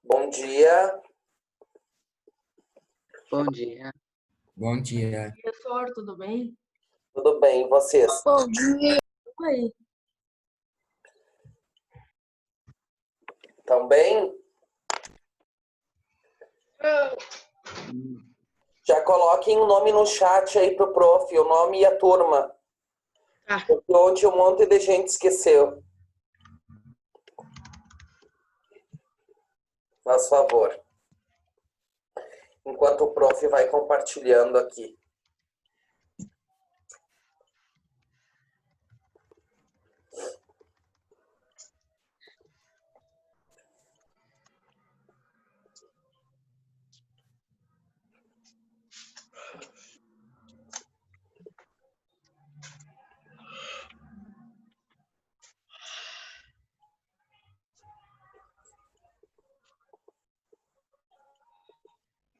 Bom dia. Bom dia. Bom dia. Professor, tudo bem? Tudo bem, e vocês? Bom dia. Oi. Também? Já coloquem o nome no chat aí pro prof, o nome e a turma. Tá. Porque ontem um monte de gente esqueceu. Faz favor. Enquanto o prof vai compartilhando aqui.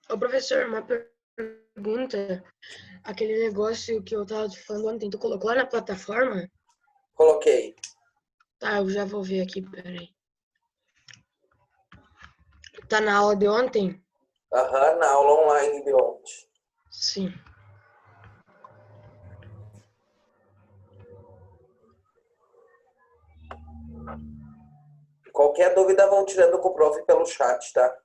Ô, professor, uma pergunta. Aquele negócio que eu tava te falando ontem, tu colocou lá na plataforma? Coloquei. Tá, eu já vou ver aqui, peraí. Tá na aula de ontem? Aham, na aula online de ontem. Sim. Qualquer dúvida vão tirando com o prof pelo chat, tá?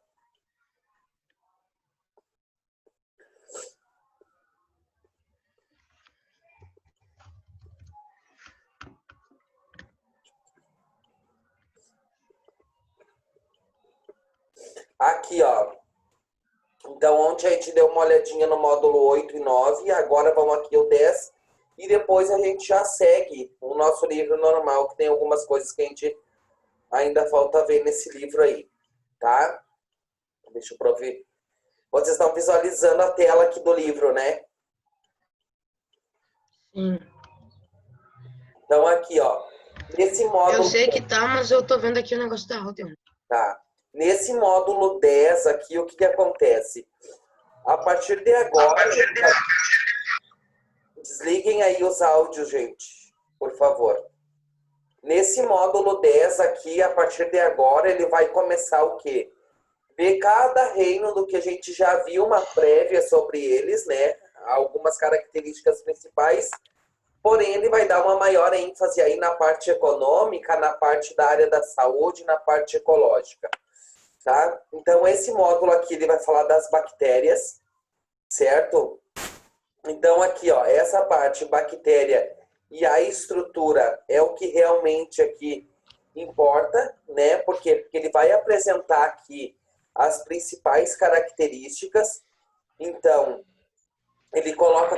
Aqui, ó. Então, ontem a gente deu uma olhadinha no módulo 8 e 9, agora vamos aqui o 10, e depois a gente já segue o nosso livro normal, que tem algumas coisas que a gente ainda falta ver nesse livro aí, tá? Deixa eu prover. Vocês estão visualizando a tela aqui do livro, né? Sim. Então, aqui, ó. Nesse módulo... Eu sei que tá, mas eu tô vendo aqui o negócio da aula de ontem. Tá. Nesse módulo 10 aqui, o que que acontece? A partir de agora... Desliguem aí os áudios, gente, por favor. Nesse módulo 10 aqui, a partir de agora, ele vai começar o quê? Ver cada reino do que a gente já viu uma prévia sobre eles, né? Algumas características principais. Porém, ele vai dar uma maior ênfase aí na parte econômica, na parte da área da saúde, na parte ecológica, tá? Então, esse módulo aqui, ele vai falar das bactérias, certo? Então, aqui, ó, essa parte, bactéria e a estrutura, é o que realmente aqui importa, né? Por quê? Porque ele vai apresentar aqui as principais características. Então, ele coloca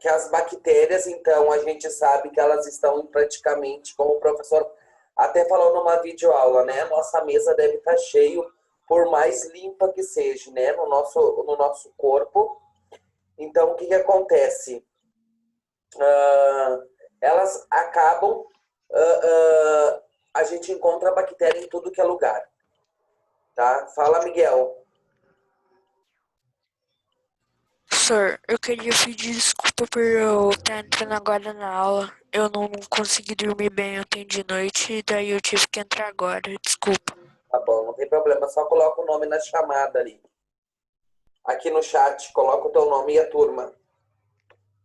que as bactérias, então, a gente sabe que elas estão em praticamente, como o professor até falou numa videoaula, né? Nossa mesa deve estar cheio, por mais limpa que seja, né? No nosso corpo. Então, o que que acontece? Elas acabam... a gente encontra bactéria em tudo que é lugar. Tá? Fala, Miguel. Professor, eu queria pedir desculpa por eu estar entrando agora na aula. Eu não consegui dormir bem ontem de noite e daí eu tive que entrar agora. Desculpa. Tá bom, não tem problema. Só coloca o nome na chamada ali. Aqui no chat, coloca o teu nome e a turma.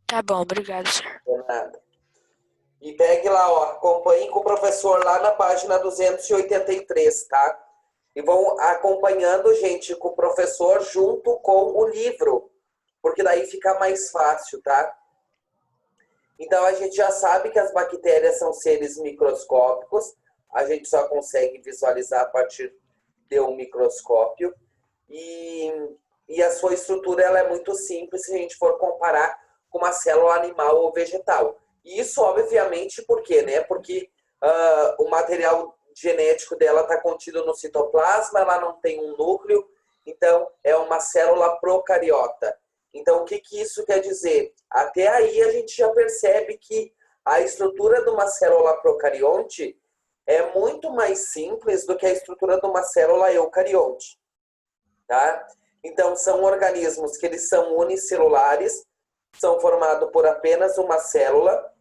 Tá bom, obrigado, senhor. Não é nada. E pegue lá, ó, acompanhe com o professor lá na página 283, tá? E vão acompanhando, gente, com o professor junto com o livro, porque daí fica mais fácil, tá? Então, a gente já sabe que as bactérias são seres microscópicos, a gente só consegue visualizar a partir de um microscópio, e a sua estrutura ela é muito simples se a gente for comparar com uma célula animal ou vegetal. E isso, obviamente, por quê, né? Porque o material genético dela está contido no citoplasma, ela não tem um núcleo, então é uma célula procariota. Então, o que que isso quer dizer? Até aí a gente já percebe que a estrutura de uma célula procarionte é muito mais simples do que a estrutura de uma célula eucarionte, tá? Então, são organismos que eles são unicelulares, são formados por apenas uma célula.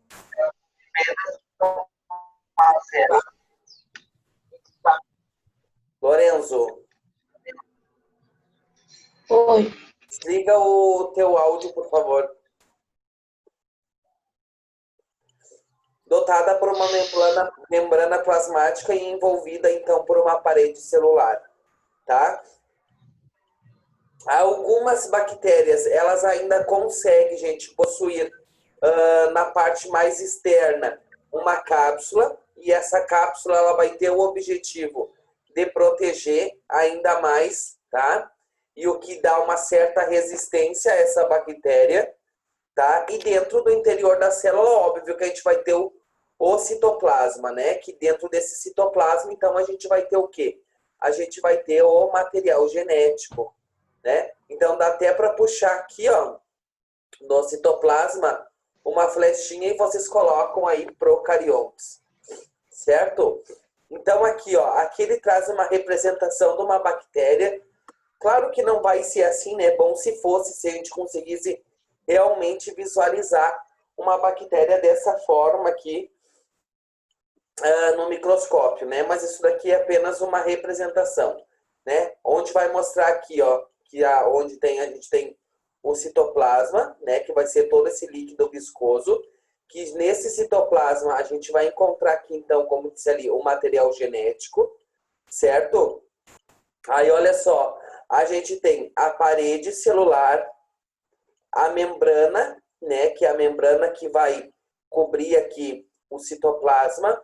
Lorenzo, Oi. Desliga o teu áudio, por favor. Dotada por uma membrana plasmática e envolvida, então, por uma parede celular, tá? Algumas bactérias, elas ainda conseguem, gente, possuir na parte mais externa uma cápsula, e essa cápsula ela vai ter o objetivo de proteger ainda mais, tá? E o que dá uma certa resistência a essa bactéria, tá? E dentro do interior da célula, óbvio que a gente vai ter o citoplasma, né? Que dentro desse citoplasma, então, a gente vai ter o quê? A gente vai ter o material genético, né? Então, dá até para puxar aqui, ó, no citoplasma, uma flechinha e vocês colocam aí procariontes, certo? Então, aqui, ó, aqui ele traz uma representação de uma bactéria. Claro que não vai ser assim, né? Bom se fosse, se a gente conseguisse realmente visualizar uma bactéria dessa forma aqui no microscópio, né? Mas isso daqui é apenas uma representação, né? Onde vai mostrar aqui, ó, que onde a gente tem o citoplasma, né? Que vai ser todo esse líquido viscoso, que nesse citoplasma a gente vai encontrar aqui, então, como disse ali, o material genético, certo? Aí, olha só, a gente tem a parede celular, a membrana, né? Que é a membrana que vai cobrir aqui o citoplasma,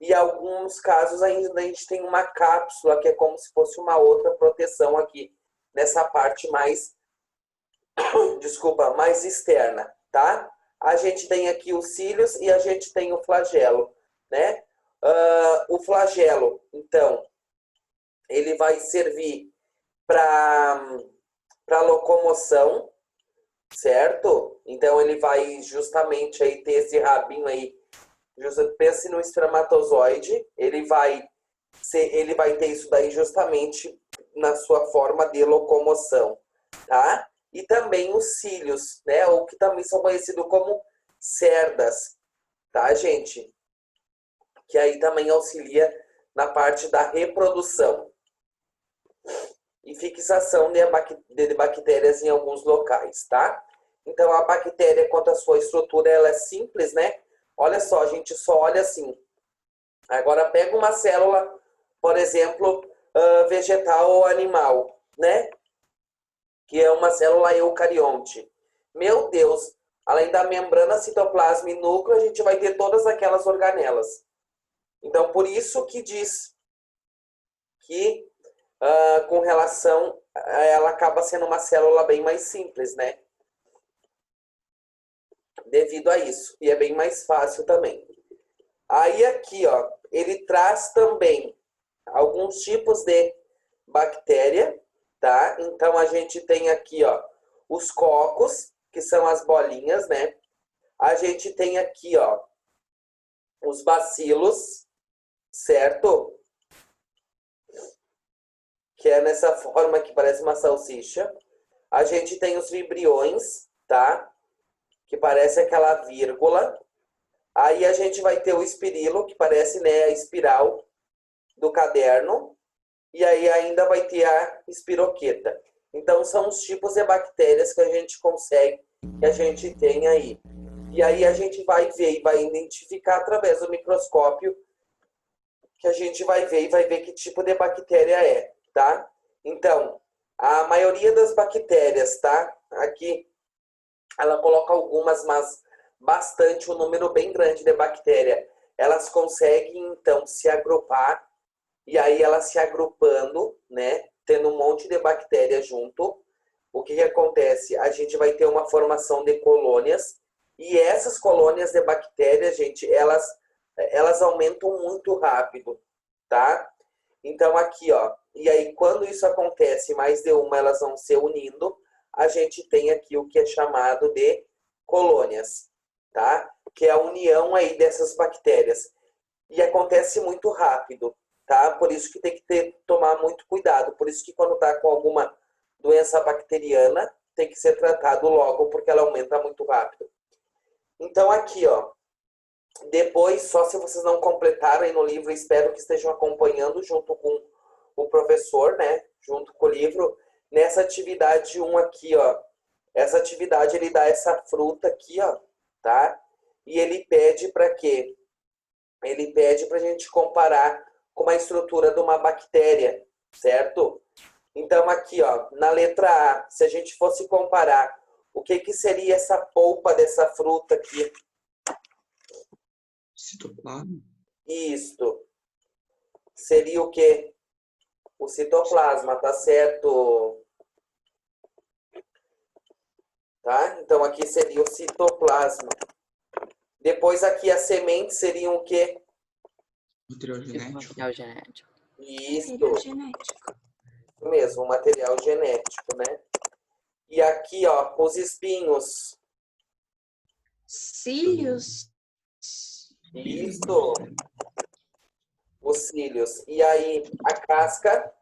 e em alguns casos ainda a gente tem uma cápsula, que é como se fosse uma outra proteção aqui, nessa parte mais, desculpa, mais externa, tá? A gente tem aqui os cílios e a gente tem o flagelo, né? O flagelo, então, ele vai servir para locomoção, certo? Então, ele vai justamente aí ter esse rabinho aí. Pense no espermatozoide, ele vai ter isso daí justamente na sua forma de locomoção, tá? E também os cílios, né? Ou que também são conhecidos como cerdas, tá, gente? Que aí também auxilia na parte da reprodução e fixação de bactérias em alguns locais, tá? Então, a bactéria, quanto à sua estrutura, ela é simples, né? Olha só, a gente só olha assim. Agora, pega uma célula, por exemplo, vegetal ou animal, né? Que é uma célula eucarionte. Meu Deus, além da membrana, citoplasma e núcleo, a gente vai ter todas aquelas organelas. Então, por isso que diz que, com relação, ela acaba sendo uma célula bem mais simples, né? Devido a isso. E é bem mais fácil também. Aí aqui, ó, ele traz também alguns tipos de bactéria, tá? Então a gente tem aqui, ó, os cocos, que são as bolinhas, né? A gente tem aqui, ó, os bacilos, certo? Que é nessa forma que parece uma salsicha. A gente tem os vibriões, tá? Que parece aquela vírgula. Aí a gente vai ter o espirilo, que parece, né, a espiral do caderno. E aí ainda vai ter a espiroqueta. Então são os tipos de bactérias que a gente consegue, que a gente tem aí. E aí a gente vai ver e vai identificar através do microscópio, que a gente vai ver e vai ver que tipo de bactéria é, tá? Então, a maioria das bactérias, tá? Aqui ela coloca algumas, mas bastante, um número bem grande de bactéria. Elas conseguem, então, se agrupar, e aí elas se agrupando, né? Tendo um monte de bactéria junto. O que acontece? A gente vai ter uma formação de colônias, e essas colônias de bactérias, gente, elas aumentam muito rápido, tá? Então, aqui, ó, e aí quando isso acontece, mais de uma, elas vão se unindo, a gente tem aqui o que é chamado de colônias, tá? Que é a união aí dessas bactérias. E acontece muito rápido, tá? Por isso que tem que tomar muito cuidado. Por isso que quando tá com alguma doença bacteriana, tem que ser tratado logo, porque ela aumenta muito rápido. Então, aqui, ó, depois, só se vocês não completaram aí no livro, espero que estejam acompanhando junto com o professor, né? Junto com o livro. nessa atividade 1 aqui, ó. Essa atividade ele dá essa fruta aqui, ó, tá? E ele pede para quê? Ele pede para a gente comparar com a estrutura de uma bactéria, certo? Então aqui, ó, na letra A, se a gente fosse comparar, o que que seria essa polpa dessa fruta aqui? Citoplasma. Isto. Seria o quê? O citoplasma, tá certo? Tá? Então aqui seria o citoplasma. Depois aqui a semente seria o quê? Material genético. Material genético. Isto. Material genético. Isso mesmo, o material genético, né? E aqui, ó, os espinhos. Cílios. Isto. Os cílios. E aí, a casca.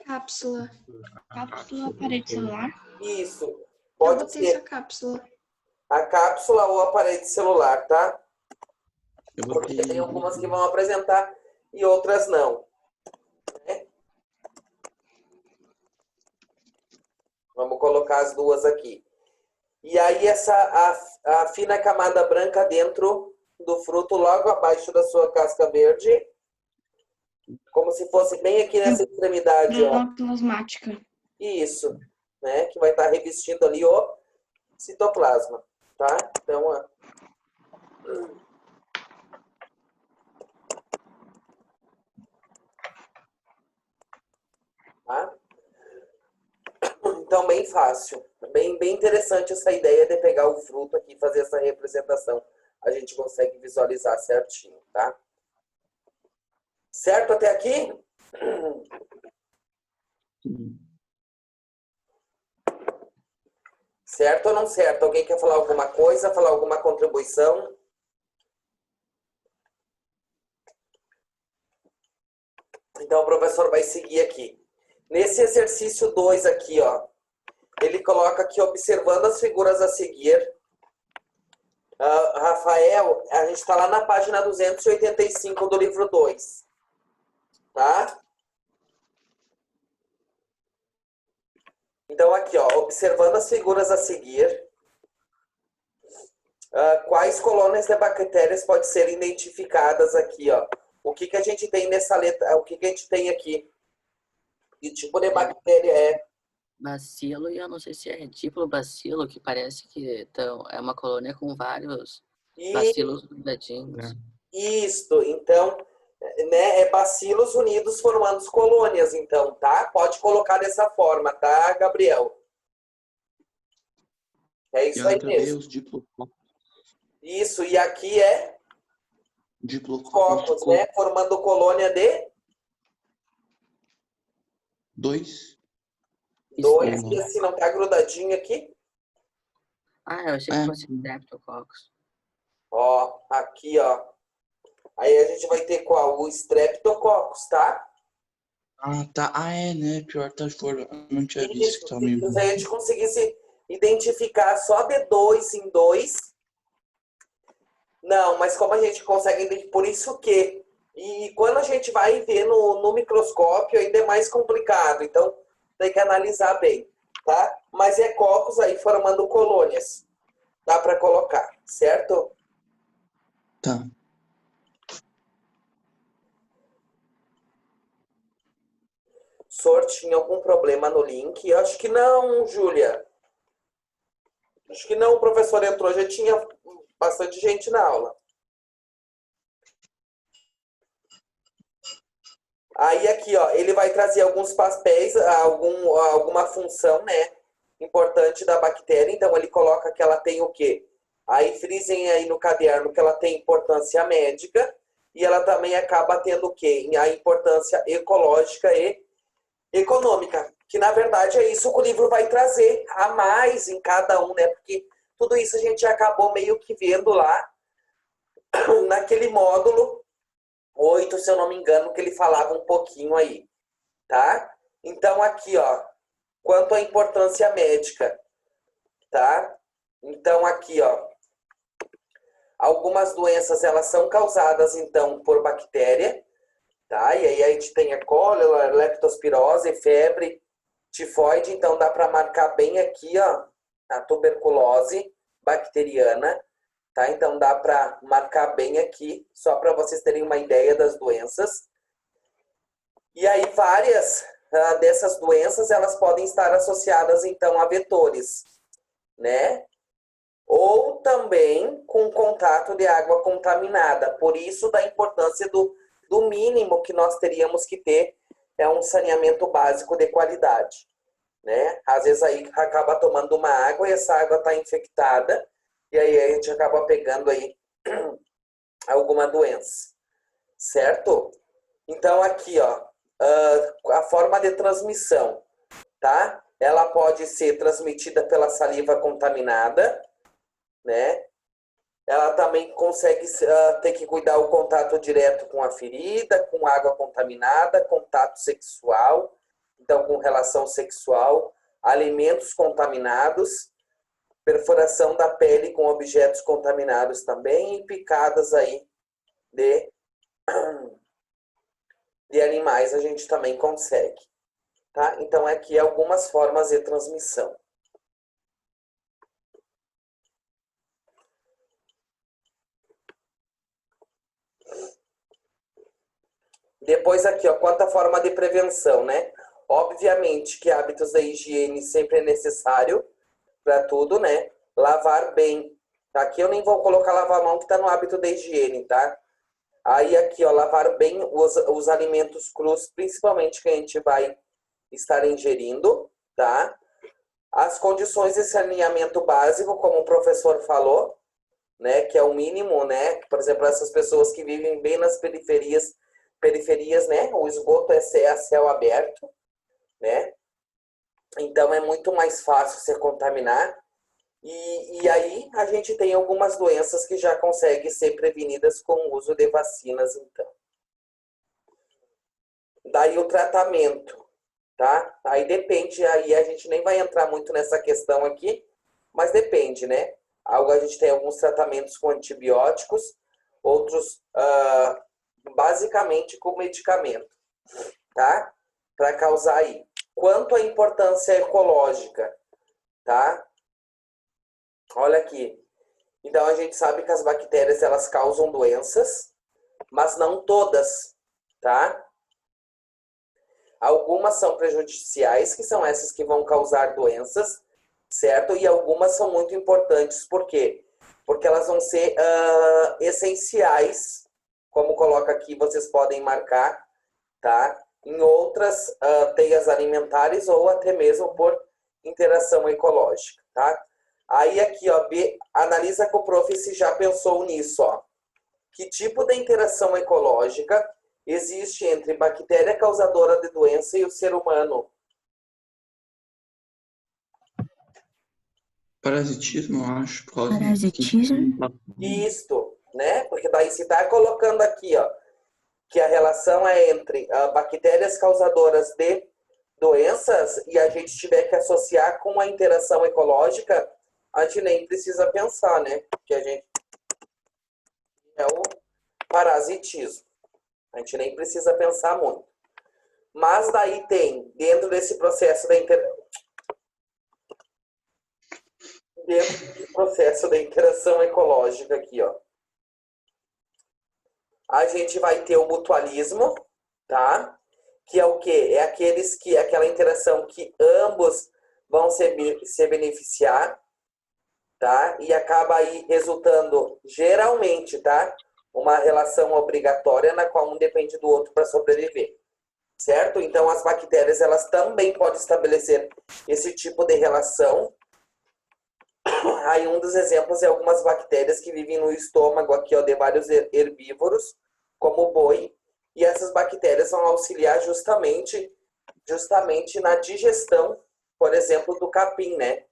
Cápsula. Cápsula, parede celular. Isso. Eu Pode botei ser essa cápsula. a cápsula ou a parede celular, tá? Eu Porque botei. tem algumas que vão apresentar e outras não. Né? Vamos colocar as duas aqui. E aí a fina camada branca dentro do fruto, logo abaixo da sua casca verde. Como se fosse bem aqui nessa extremidade, ó. Glândula plasmática. Isso, né? Que vai estar revestindo ali o citoplasma, tá? Então, ó. Tá? Então, bem fácil. Bem interessante essa ideia de pegar o fruto aqui e fazer essa representação. A gente consegue visualizar certinho, tá? Certo até aqui? Certo ou não certo? Alguém quer falar alguma coisa? Falar alguma contribuição? Então, o professor vai seguir aqui. Nesse exercício 2 aqui, ó, ele coloca aqui, observando as figuras a seguir. Rafael, a gente está lá na página 285 do livro 2. Tá? Então, aqui, ó, observando as figuras a seguir, quais colônias de bactérias podem ser identificadas aqui, ó? O que que a gente tem nessa letra? O que que a gente tem aqui? Que tipo de bactéria é? Bacilo, e eu não sei se é diplobacilo, que parece que é uma colônia com vários bacilos grudadinhos. Isto, então, né, é bacilos unidos formando colônias, então, tá? Pode colocar dessa forma, tá, Gabriel? É isso aí mesmo. Os diplococos. Isso, e aqui é cocos, né? Formando colônia de 2. 2, e assim não tá grudadinho aqui? Eu achei que fosse Streptococcus. Ó, aqui, ó. Aí a gente vai ter qual? O Streptococcus, tá? Tá. É, né? Pior tá fora. Eu não tinha visto que tá mesmo. Se a gente conseguisse identificar só de 2 em 2. Não, mas como a gente consegue identificar, por isso que. E quando a gente vai ver no microscópio, ainda é mais complicado. Então, tem que analisar bem, tá? Mas é cocos aí formando colônias. Dá para colocar, certo? Tá. Sor, tinha algum problema no link? Acho que não, Júlia. Acho que não, o professor entrou, já tinha bastante gente na aula. Aí aqui, ó, ele vai trazer alguns papéis, alguma função, né, importante da bactéria. Então, ele coloca que ela tem o quê? Aí, frisem aí no caderno que ela tem importância médica e ela também acaba tendo o quê? A importância ecológica e econômica. Que, na verdade, é isso que o livro vai trazer a mais em cada um, né? Porque tudo isso a gente acabou meio que vendo lá naquele módulo 8, se eu não me engano, que ele falava um pouquinho aí, tá? Então, aqui, ó, quanto à importância médica, tá? Então, aqui, ó, algumas doenças, elas são causadas, então, por bactéria, tá? E aí a gente tem a cólera, leptospirose, febre, tifoide, então dá para marcar bem aqui, ó, a tuberculose bacteriana, tá? Então dá para marcar bem aqui, só para vocês terem uma ideia das doenças. E aí várias dessas doenças, elas podem estar associadas então a vetores, né? Ou também com contato de água contaminada. Por isso da importância do mínimo que nós teríamos que ter um saneamento básico de qualidade, né? Às vezes aí acaba tomando uma água e essa água está infectada e aí a gente acaba pegando aí alguma doença, certo? Então aqui, ó, a forma de transmissão, tá? Ela pode ser transmitida pela saliva contaminada, né? Ela também consegue ter que cuidar o contato direto com a ferida, com água contaminada, contato sexual, então com relação sexual, alimentos contaminados, perfuração da pele com objetos contaminados também e picadas aí de animais a gente também consegue, tá? Então aqui algumas formas de transmissão. Depois aqui, ó, quanto à forma de prevenção, né? Obviamente que hábitos da higiene sempre é necessário para tudo, né? Lavar bem. Aqui eu nem vou colocar lavar a mão que está no hábito da higiene, tá? Aí aqui, ó, lavar bem os alimentos crus, principalmente que a gente vai estar ingerindo, tá? As condições de saneamento básico, como o professor falou, né? Que é o mínimo, né? Por exemplo, essas pessoas que vivem bem nas periferias, né? O esgoto é a céu aberto, né? Então é muito mais fácil se contaminar. E aí a gente tem algumas doenças que já conseguem ser prevenidas com o uso de vacinas, então. Daí o tratamento, tá? Aí depende, aí a gente nem vai entrar muito nessa questão aqui, mas depende, né? A gente tem alguns tratamentos com antibióticos, outros basicamente com medicamento, tá? Para causar aí. Quanto à importância ecológica, tá? Olha aqui. Então a gente sabe que as bactérias elas causam doenças, mas não todas, tá? Algumas são prejudiciais, que são essas que vão causar doenças, certo? E algumas são muito importantes, por quê? Porque elas vão ser essenciais, como coloca aqui, vocês podem marcar, tá? Em outras teias alimentares ou até mesmo por interação ecológica, tá? Aí aqui, ó, analisa com o prof se já pensou nisso, ó. Que tipo de interação ecológica existe entre bactéria causadora de doença e o ser humano? Parasitismo, eu acho. Parasitismo? Isto, né? Porque daí se tá colocando aqui, ó, que a relação é entre bactérias causadoras de doenças e a gente tiver que associar com a interação ecológica, a gente nem precisa pensar, né? Que a gente é o parasitismo. A gente nem precisa pensar muito. Mas daí tem, dentro desse processo da interação ecológica aqui, ó, a gente vai ter o mutualismo, tá? Que é o quê? É aquela interação que ambos vão se beneficiar, tá? E acaba aí resultando, geralmente, tá? Uma relação obrigatória na qual um depende do outro para sobreviver, certo? Então, as bactérias, elas também podem estabelecer esse tipo de relação. Aí, um dos exemplos é algumas bactérias que vivem no estômago aqui, ó, de vários herbívoros, como o boi, e essas bactérias vão auxiliar justamente na digestão, por exemplo, do capim, né?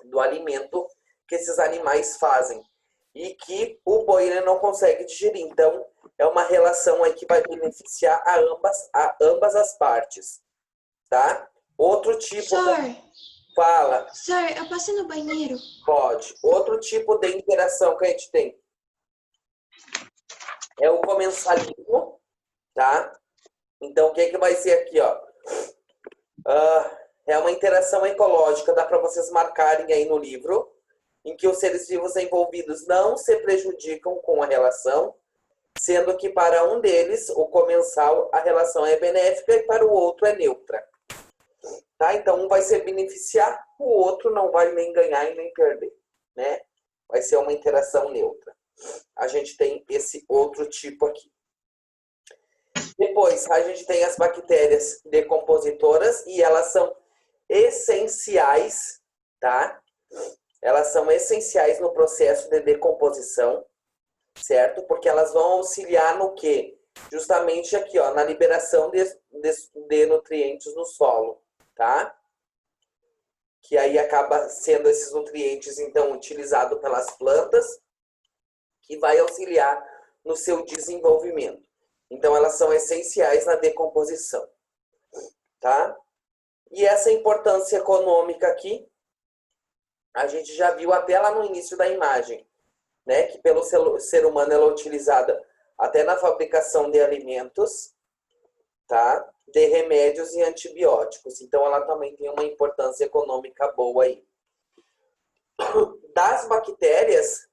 Do alimento que esses animais fazem e que o boi não consegue digerir. Então, é uma relação aí que vai beneficiar a ambas as partes, tá? Outro tipo... Fala. Sir, eu passei no banheiro. Pode. Outro tipo de interação que a gente tem é o comensalismo, tá? Então, o que vai ser aqui, ó? É uma interação ecológica, dá para vocês marcarem aí no livro, em que os seres vivos envolvidos não se prejudicam com a relação, sendo que para um deles, o comensal, a relação é benéfica e para o outro é neutra. Tá? Então, um vai se beneficiar, o outro não vai nem ganhar e nem perder, né? Vai ser uma interação neutra. A gente tem esse outro tipo aqui. Depois, a gente tem as bactérias decompositoras e elas são essenciais, tá? Elas são essenciais no processo de decomposição, certo? Porque elas vão auxiliar no quê? Justamente aqui, ó, na liberação de nutrientes no solo, tá? Que aí acaba sendo esses nutrientes, então, utilizados pelas plantas, que vai auxiliar no seu desenvolvimento. Então, elas são essenciais na decomposição, tá? E essa importância econômica aqui, a gente já viu até lá no início da imagem, né? Que pelo ser humano ela é utilizada até na fabricação de alimentos, tá? De remédios e antibióticos. Então, ela também tem uma importância econômica boa aí. Das bactérias,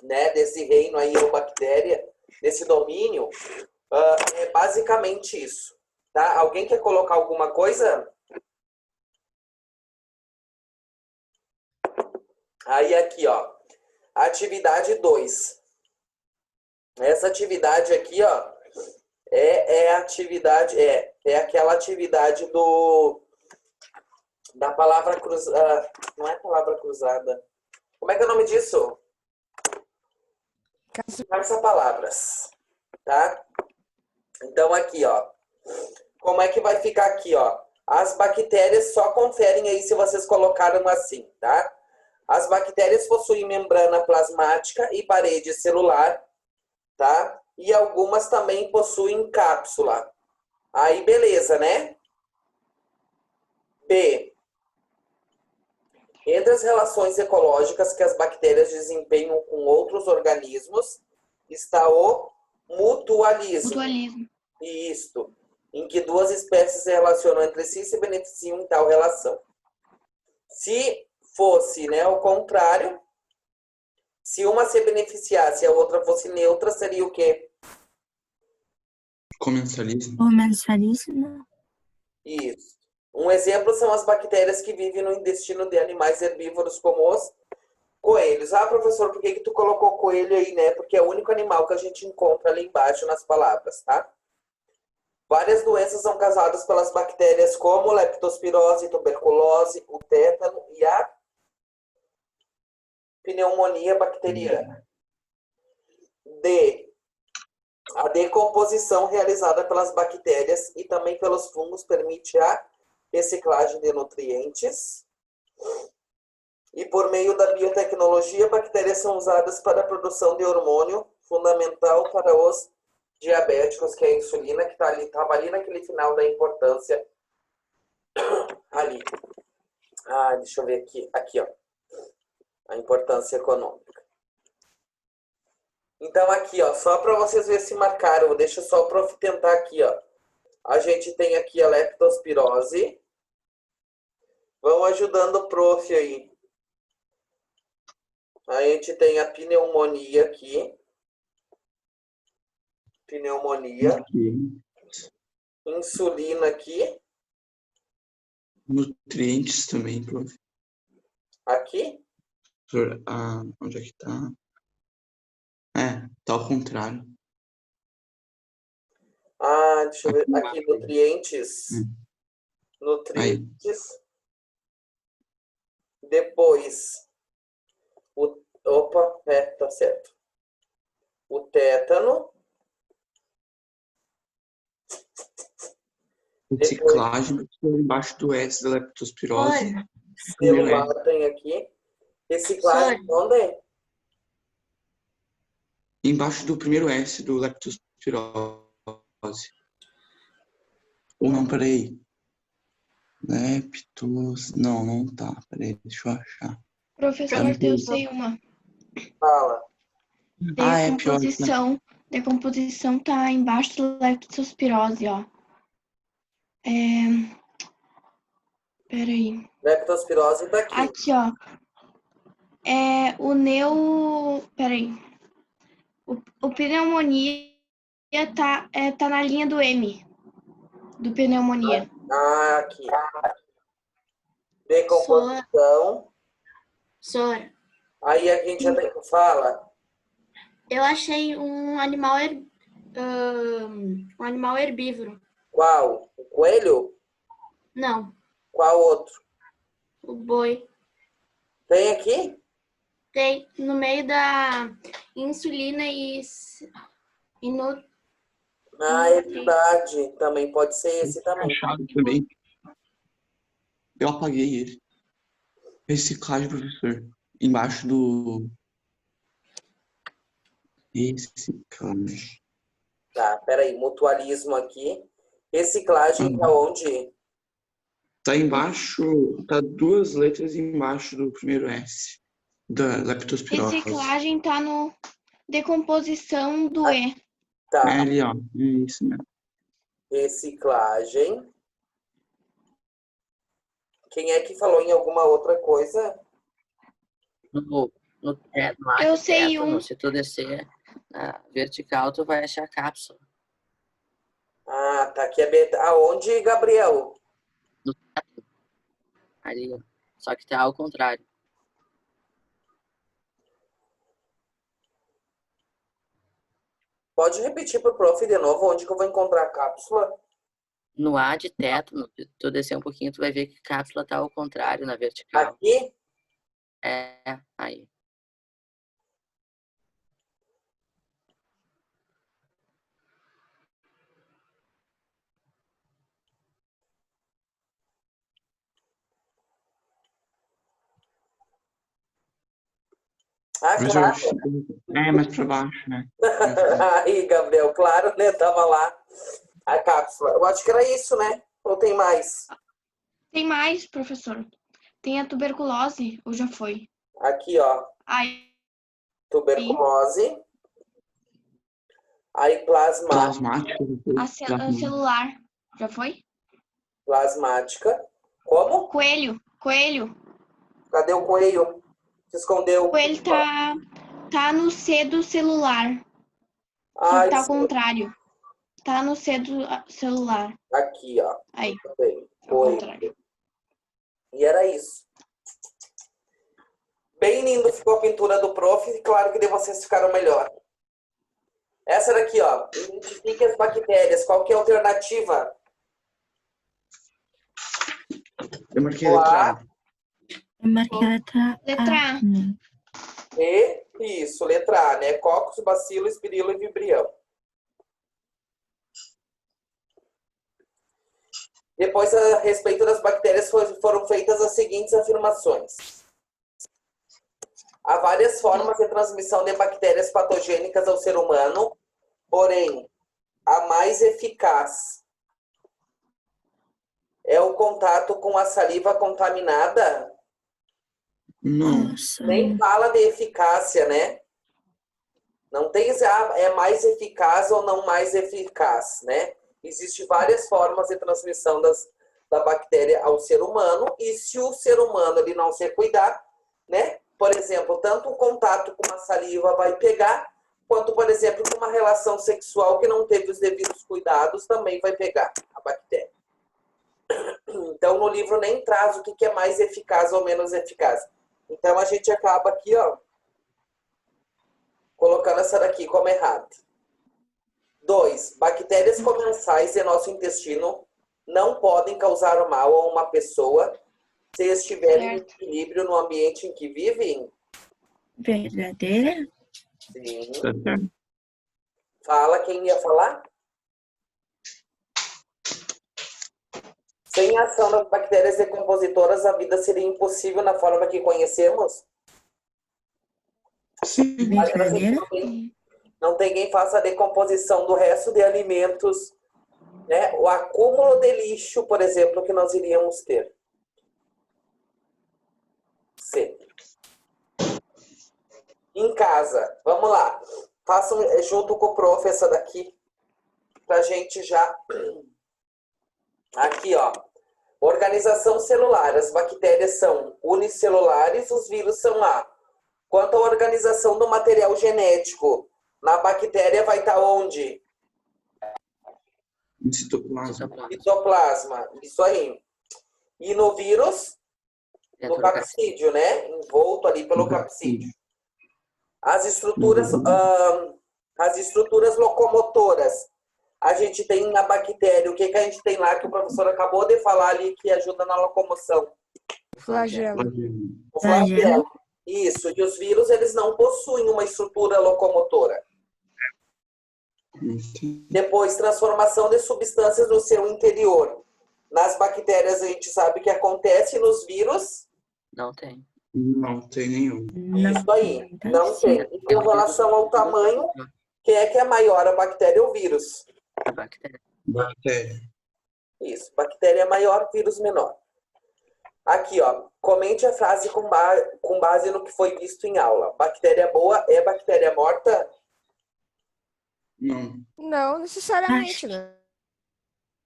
né? Desse reino aí, ou bactéria, desse domínio, é basicamente isso, tá? Alguém quer colocar alguma coisa? Aí aqui, ó, atividade 2. Essa atividade aqui, ó, é aquela atividade da palavra cruzada, não é palavra cruzada. Como é que é o nome disso? Caça-palavras, tá? Então aqui, ó, como é que vai ficar aqui, ó? As bactérias só conferem aí se vocês colocaram assim, tá? As bactérias possuem membrana plasmática e parede celular, tá? E algumas também possuem cápsula. Aí, beleza, né? B. Entre as relações ecológicas que as bactérias desempenham com outros organismos, está o mutualismo. Mutualismo. Isto. Em que duas espécies se relacionam entre si e se beneficiam em tal relação. Se fosse, né, o contrário, se uma se beneficiasse e a outra fosse neutra, seria o quê? Comensalismo. Comensalismo. Isso. Um exemplo são as bactérias que vivem no intestino de animais herbívoros como os coelhos. Ah, professor, por que tu colocou coelho aí, né? Porque é o único animal que a gente encontra ali embaixo nas palavras, tá? Várias doenças são causadas pelas bactérias como leptospirose, tuberculose, o tétano e a pneumonia bacteriana. D. A decomposição realizada pelas bactérias e também pelos fungos permite a reciclagem de nutrientes. E por meio da biotecnologia, bactérias são usadas para a produção de hormônio fundamental para os diabéticos, que é a insulina, que estava ali naquele final da importância ali. Ah, deixa eu ver aqui. Aqui, ó. A importância econômica. Então, aqui, ó, só para vocês verem se marcaram, deixa só o prof tentar aqui, ó. A gente tem aqui a leptospirose. Vão ajudando o prof aí. A gente tem a pneumonia aqui. Pneumonia. Insulina aqui. Nutrientes também, prof. Aqui. Onde é que tá? Tá ao contrário. Ah, deixa eu ver. Aqui, nutrientes. Nutrientes. Depois. Opa, tá certo. O tétano. Reciclagem embaixo do S da leptospirose. Celular tem aqui. Reciclagem, onde? Embaixo do primeiro S do leptospirose. Ou não, peraí. Não tá. Peraí, deixa eu achar. Professor, eu sei uma. Fala. É pior. Decomposição tá embaixo da leptospirose, ó. Peraí. Leptospirose tá aqui. Aqui, ó. Peraí. O pneumonia tá na linha do M. Do pneumonia. Ah, aqui. Decomposição. Sora, Aí a gente já fala. eu achei um animal herbívoro. Qual? O coelho? Não, Qual outro? o boi. Tem aqui? Tem no meio da insulina e no Ah, é verdade. Também pode ser esse também. Achado também. Eu apaguei ele. Reciclagem, professor. Embaixo do... Reciclagem. Tá, peraí. Mutualismo aqui. Reciclagem tá onde? Tá embaixo, tá 2 letras embaixo do primeiro S. Da leptospirose. Reciclagem tá no decomposição do E. Tá. É ali, ó. Isso mesmo. Reciclagem. Quem é que falou em alguma outra coisa? No Eu sei tétano, um. se tu descer na vertical, tu vai achar a cápsula. Ah, tá aqui. Aonde, Gabriel? No tétano. Ali, ó. Só que tá ao contrário. Pode repetir pro prof de novo onde que eu vou encontrar a cápsula? No A de tétano, se tu descer um pouquinho, tu vai ver que a cápsula tá ao contrário na vertical. Aqui? Aí. Ah, Professor, claro. mais pra baixo, né? Aí, Gabriel, claro, né? Tava lá a cápsula. Eu acho que era isso, né? Ou tem mais? Tem mais, professor. Tem a tuberculose, ou já foi? Aqui, ó. Aí, Tuberculose. Aí, Plasmática. a celular, já foi? plasmática. Como? Coelho. Cadê o coelho? Se escondeu. O coelho tá no C do celular. Só Ah, que tá ao isso. contrário. Tá no C do celular. Aqui, ó. Aí, Bem, ao contrário. E era isso. Bem lindo ficou a pintura do prof. E claro que de vocês ficaram melhor. Essa daqui, ó. Identifique as bactérias. Qual que é a alternativa? Eu marquei a letra A. Eu marquei a letra Letra A. né? Isso, letra A, né? Coccus, bacilo, espirilo e vibrião. Depois, a respeito das bactérias, foram feitas as seguintes afirmações. Há várias formas de transmissão de bactérias patogênicas ao ser humano, porém, a mais eficaz é o contato com a saliva contaminada. Não. Nossa. Nem fala de eficácia, né? Não tem é mais eficaz ou não mais eficaz, né? Existem várias formas de transmissão da bactéria ao ser humano, e se o ser humano ele não se cuidar, né? Por exemplo, tanto o contato com a saliva vai pegar, quanto, por exemplo, com uma relação sexual que não teve os devidos cuidados, também vai pegar a bactéria. Então, no livro nem traz o que é mais eficaz ou menos eficaz. Então, a gente acaba aqui, ó, colocando essa daqui como errado. 2. Bactérias comensais em nosso intestino não podem causar mal a uma pessoa se estiverem em equilíbrio no ambiente em que vivem. Verdadeira? Sim. Tá certo. Fala, quem ia falar? Sem a ação das bactérias decompositoras, a vida seria impossível na forma que conhecemos? Sim. Verdadeira? Não tem quem faça a decomposição do resto de alimentos, né? O acúmulo de lixo, por exemplo, que nós iríamos ter. C. Em casa, vamos lá. Façam junto com o prof essa daqui, pra gente já... Aqui, ó. Organização celular. As bactérias são unicelulares, os vírus são A. Quanto à organização do material genético, na bactéria vai estar onde? Citoplasma. Citoplasma. Isso aí. E no vírus? Dentro No do capsídeo, né? Envolto ali pelo capsídeo. As estruturas locomotoras. A gente tem na bactéria, o que a gente tem lá que o professor acabou de falar ali que ajuda na locomoção? Flagelo. O flagelo. Isso. E os vírus, eles não possuem uma estrutura locomotora. Depois, transformação de substâncias no seu interior. Nas bactérias a gente sabe que acontece, nos vírus Não tem. Não tem nenhum. isso aí, não tem. E com relação ao tamanho, quem é que é maior, a bactéria ou o vírus? A bactéria. Bactéria. Isso, bactéria é maior, vírus menor. Aqui, ó, comente a frase com base no que foi visto em aula. Bactéria boa é bactéria morta? Não. Não necessariamente, né?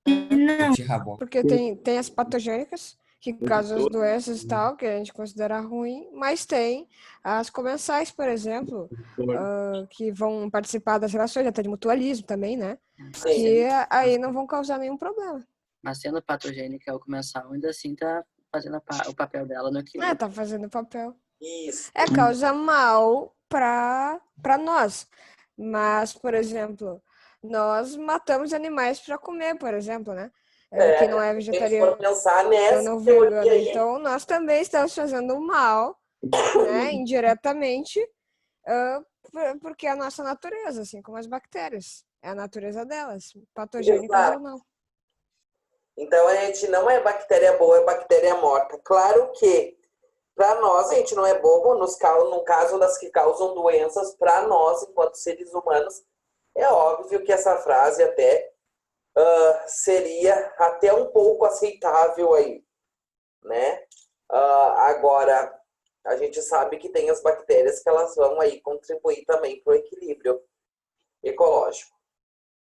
Não. Porque tem as patogênicas, que causam as doenças e tal, que a gente considera ruim, mas tem as comensais, por exemplo, que vão participar das relações, até de mutualismo também, né? Que aí não vão causar nenhum problema. Mas sendo patogênica o comensal, ainda assim tá fazendo o papel dela no equilíbrio. Tá fazendo papel. Isso. Causa mal para nós. Mas, por exemplo, nós matamos animais para comer, por exemplo, né? Quem não é vegetariano, pensar nessa não teoria vegano. aí. Então, nós também estamos fazendo mal, né, indiretamente, porque é a nossa natureza, assim como as bactérias. É a natureza delas, patogênicas Exato. ou não. Então, a gente não é bactéria boa, é bactéria morta. Claro que, para nós, a gente não é bobo, no caso das que causam doenças, para nós, enquanto seres humanos, é óbvio que essa frase até seria até um pouco aceitável aí, né? Agora, a gente sabe que tem as bactérias que elas vão aí contribuir também para o equilíbrio ecológico.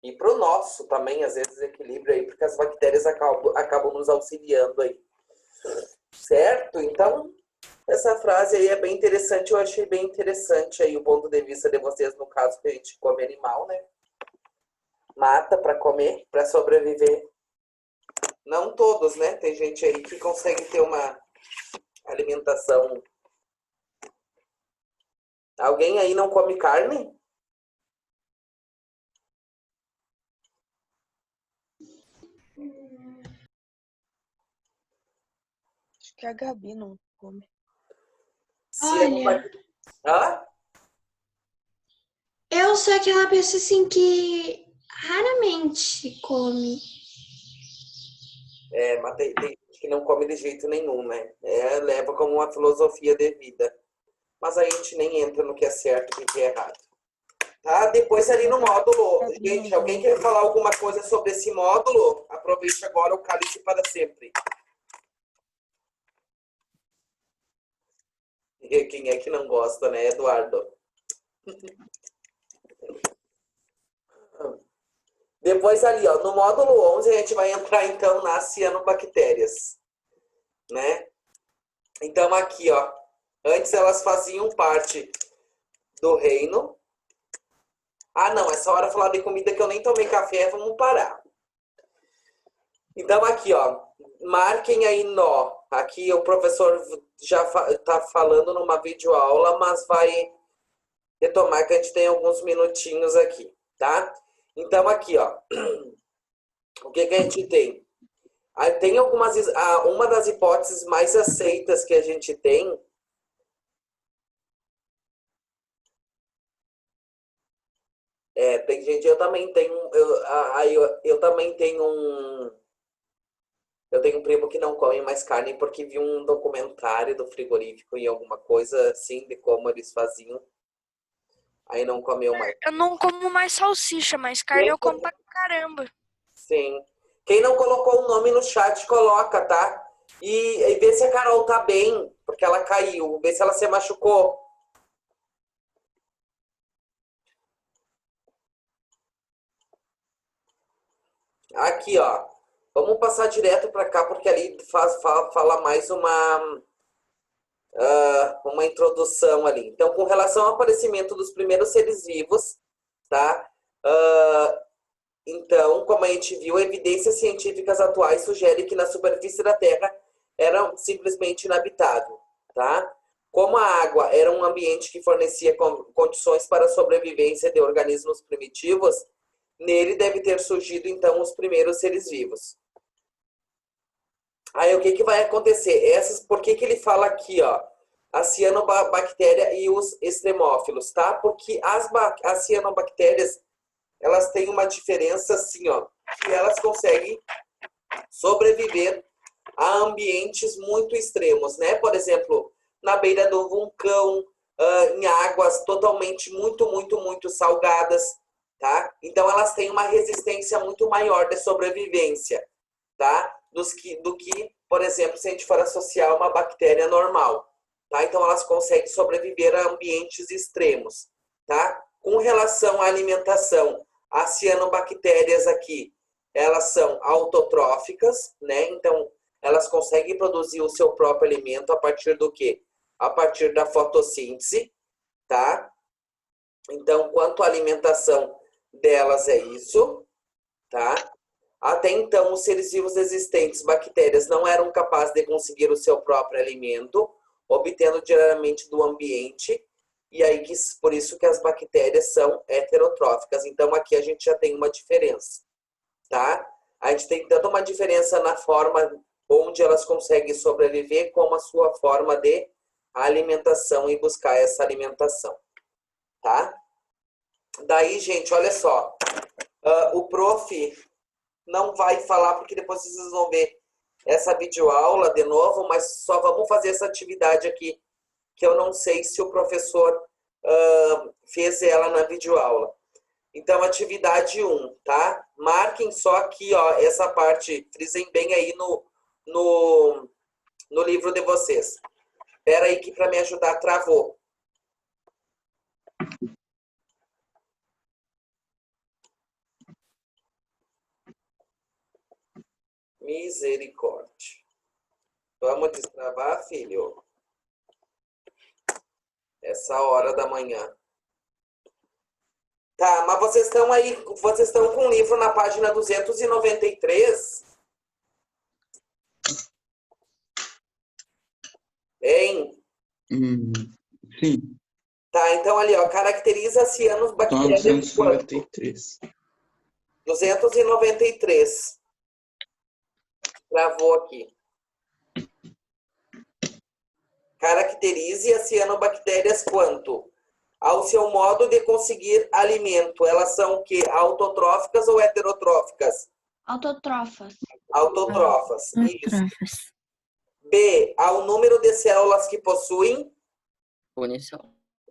E para o nosso também, às vezes, equilíbrio aí, porque as bactérias acabam nos auxiliando aí. Certo? Então, essa frase aí é bem interessante, eu achei bem interessante aí o ponto de vista de vocês, no caso que a gente come animal, né? Mata para comer, para sobreviver. Não todos, né? Tem gente aí que consegue ter uma alimentação. Alguém aí não come carne? Acho que a Gabi não come. Olha, Hã? eu sou aquela pessoa assim que raramente come. Mas tem gente que não come de jeito nenhum, né? Leva como uma filosofia de vida. Mas aí a gente nem entra no que é certo e o que é errado. Tá? Depois ali no módulo. Gente, alguém quer falar alguma coisa sobre esse módulo? Aproveite agora o cálice para sempre. E quem é que não gosta, né, Eduardo? Depois ali, ó, no módulo 11 a gente vai entrar então nas cianobactérias, né? Então aqui, ó, antes elas faziam parte do reino. Ah, não, essa hora falar de comida que eu nem tomei café, vamos parar. Então aqui, ó, marquem aí nó. Aqui o professor já tá falando numa videoaula, mas vai retomar que a gente tem alguns minutinhos aqui, tá? Então aqui, ó, o que a gente tem? Tem uma das hipóteses mais aceitas que a gente tem tem gente, eu também tenho, eu também tenho eu tenho um primo que não come mais carne porque viu um documentário do frigorífico e alguma coisa assim de como eles faziam. Aí não comeu mais. Eu não como mais salsicha, mas carne eu como pra caramba. Sim. Quem não colocou o nome no chat, coloca, tá? E vê se a Carol tá bem, porque ela caiu. Vê se ela se machucou. Aqui, ó. Vamos passar direto para cá, porque ali fala mais uma introdução ali. Então, com relação ao aparecimento dos primeiros seres vivos, tá? Então, como a gente viu, evidências científicas atuais sugerem que na superfície da Terra era simplesmente inabitável, tá? Como a água era um ambiente que fornecia condições para a sobrevivência de organismos primitivos, nele deve ter surgido, então, os primeiros seres vivos. Aí, o que vai acontecer? Por que ele fala aqui, ó, a cianobactéria e os extremófilos, tá? Porque as cianobactérias, elas têm uma diferença assim, ó, que elas conseguem sobreviver a ambientes muito extremos, né? Por exemplo, na beira do vulcão, em águas totalmente muito salgadas, tá? Então, elas têm uma resistência muito maior de sobrevivência, tá? Do que, por exemplo, se a gente for associar uma bactéria normal, tá? Então, elas conseguem sobreviver a ambientes extremos, tá? Com relação à alimentação, as cianobactérias aqui, elas são autotróficas, né? Então, elas conseguem produzir o seu próprio alimento a partir do quê? A partir da fotossíntese, tá? Então, quanto à alimentação delas é isso, tá? Até então, os seres vivos existentes, bactérias, não eram capazes de conseguir o seu próprio alimento, obtendo diariamente do ambiente, e aí por isso que as bactérias são heterotróficas. Então, aqui a gente já tem uma diferença, tá? A gente tem tanto uma diferença na forma onde elas conseguem sobreviver, como a sua forma de alimentação e buscar essa alimentação, tá? Daí, gente, olha só, o prof não vai falar, porque depois vocês vão ver essa videoaula de novo, mas só vamos fazer essa atividade aqui, que eu não sei se o professor fez ela na videoaula. Então, atividade 1, tá? Marquem só aqui, ó, essa parte, frisem bem aí no livro de vocês. Espera aí que para me ajudar travou. Misericórdia. Vamos destravar, filho? Essa hora da manhã. Tá, mas vocês estão com o livro na página 293? Hein? Sim. Tá, então ali, ó, caracteriza a cianobactéria. 293. 293. Travou aqui. Caracterize as cianobactérias quanto? Ao seu modo de conseguir alimento. Elas são o quê? Autotróficas ou heterotróficas? Autotrófas. Autótrofas. Isso. Atrofas. B, ao número de células que possuem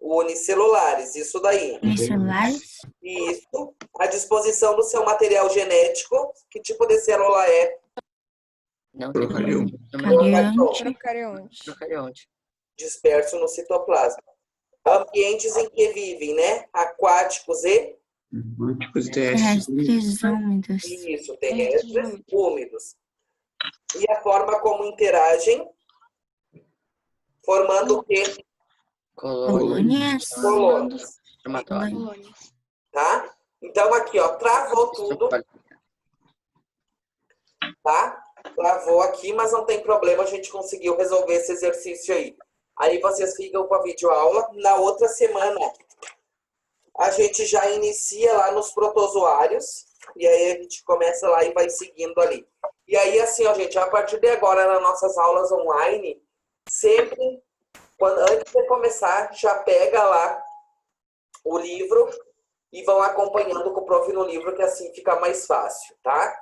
unicelulares. Isso daí. Unicelulares. Isso. A disposição do seu material genético. Que tipo de célula é? Não tem Procarionte. procarionte. Disperso no citoplasma. Ambientes em que vivem, né? Aquáticos e? Aquáticos terrestres. Terrestres úmidos. Isso, terrestres úmidos. E a forma como interagem, formando o quê? Colônias. Colônias. Colônias. Tá? Então aqui, ó, travou tudo, tá? Travou aqui, mas não tem problema, a gente conseguiu resolver esse exercício aí. Aí vocês ficam com a videoaula. Na outra semana, a gente já inicia lá nos protozoários. E aí a gente começa lá e vai seguindo ali. E aí, assim, ó, gente, a partir de agora, nas nossas aulas online, sempre, antes de começar, já pega lá o livro e vão acompanhando com o prof no livro, que assim fica mais fácil, tá?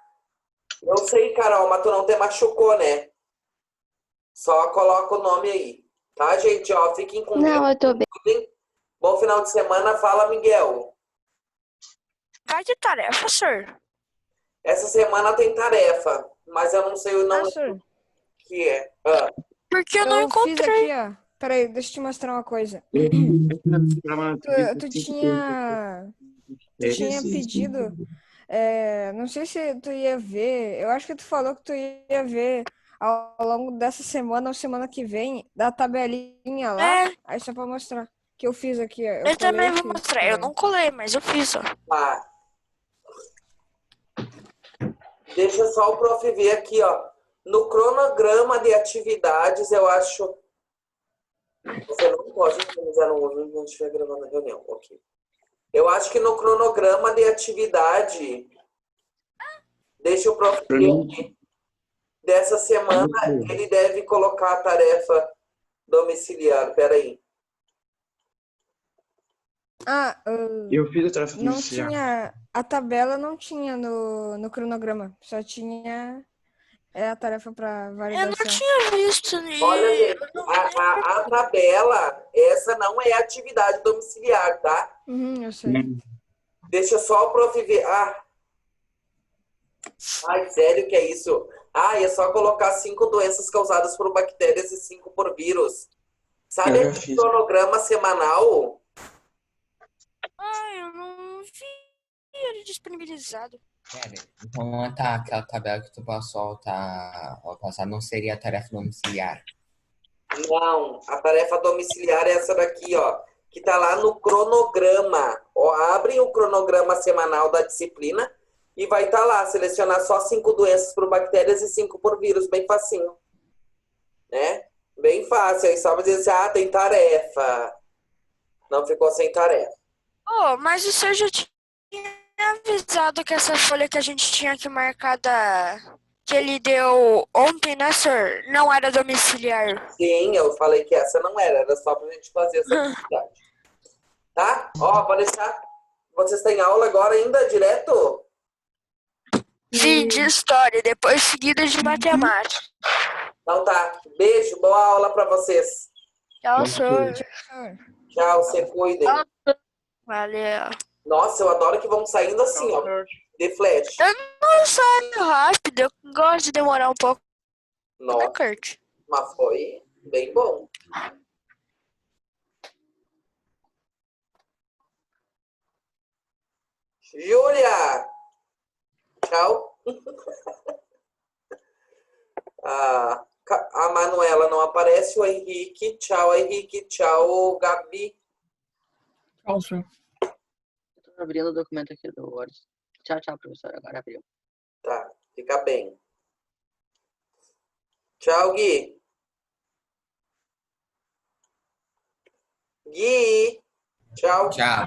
Eu sei, Carol, mas tu não te machucou, né? Só coloca o nome aí. Tá, gente? Ó, fiquem com Deus. Não, eu tô bem. Bom final de semana. Fala, Miguel. Vai de tarefa, sir. Essa semana tem tarefa, mas eu não sei o nome que é. Porque eu não Fiz encontrei. aqui, ó. Peraí, deixa eu te mostrar uma coisa. Tu tinha pedido Não sei se tu ia ver, eu acho que tu falou que tu ia ver ao longo dessa semana ou semana que vem, da tabelinha lá, É, aí só pra mostrar que eu fiz aqui, ó, eu eu colei também e vou fiz. mostrar. Eu não colei, mas eu fiz, ó. Tá. Deixa só o prof ver aqui, ó. No cronograma de atividades, eu acho. Você não pode organizar no Word quando estiver gravando a reunião. Ok. Eu acho que no cronograma de atividade, deixa o prof ver aqui. Dessa semana, ele deve colocar a tarefa domiciliar. Peraí. Eu fiz a tarefa Não domiciliar. tinha, a tabela não tinha no cronograma, só tinha a tarefa para Eu não validação. tinha visto. Olha, E gente, a tabela, essa não é atividade domiciliar, tá? Eu sei. Deixa só o prof ver. Ai, sério que é isso? É só colocar 5 doenças causadas por bactérias e 5 por vírus. Sabe Eu já aquele fiz. cronograma semanal? eu não vi ele disponibilizado. Pera, então tá, aquela tabela que tu passou passar não seria a tarefa domiciliar. Não, a tarefa domiciliar é essa daqui, ó, que tá lá no cronograma. Ó, abre o cronograma semanal da disciplina e vai estar lá, selecionar só 5 doenças por bactérias e 5 por vírus, bem facinho. Né? Bem fácil, aí só vai dizer assim, tem tarefa. Não ficou sem tarefa. Oh, mas o senhor já tinha avisado que essa folha que a gente tinha que marcada, que ele deu ontem, né, senhor? Não era domiciliar. Sim, eu falei que essa não era só pra gente fazer essa atividade. Tá? Ó, pode deixar. Vocês têm aula agora ainda, direto? Sim, de história, depois seguida de matemática. Então tá. Beijo, boa aula pra vocês. Tchau, senhor. Tchau, se cuidem. Valeu. Nossa, eu adoro que vão saindo assim, ó. De flash. Eu não saio rápido, eu gosto de demorar um pouco, né, Nossa, Kurt? mas foi bem bom. Júlia! Tchau. A Manuela não aparece, o Henrique. Tchau, Henrique. Tchau, Gabi. Tchau, senhor. Eu tô abrindo o documento aqui do Word. Tchau, tchau, professor. Agora abriu. Tá, fica bem. Tchau, Gui. Gui. Tchau. Tchau.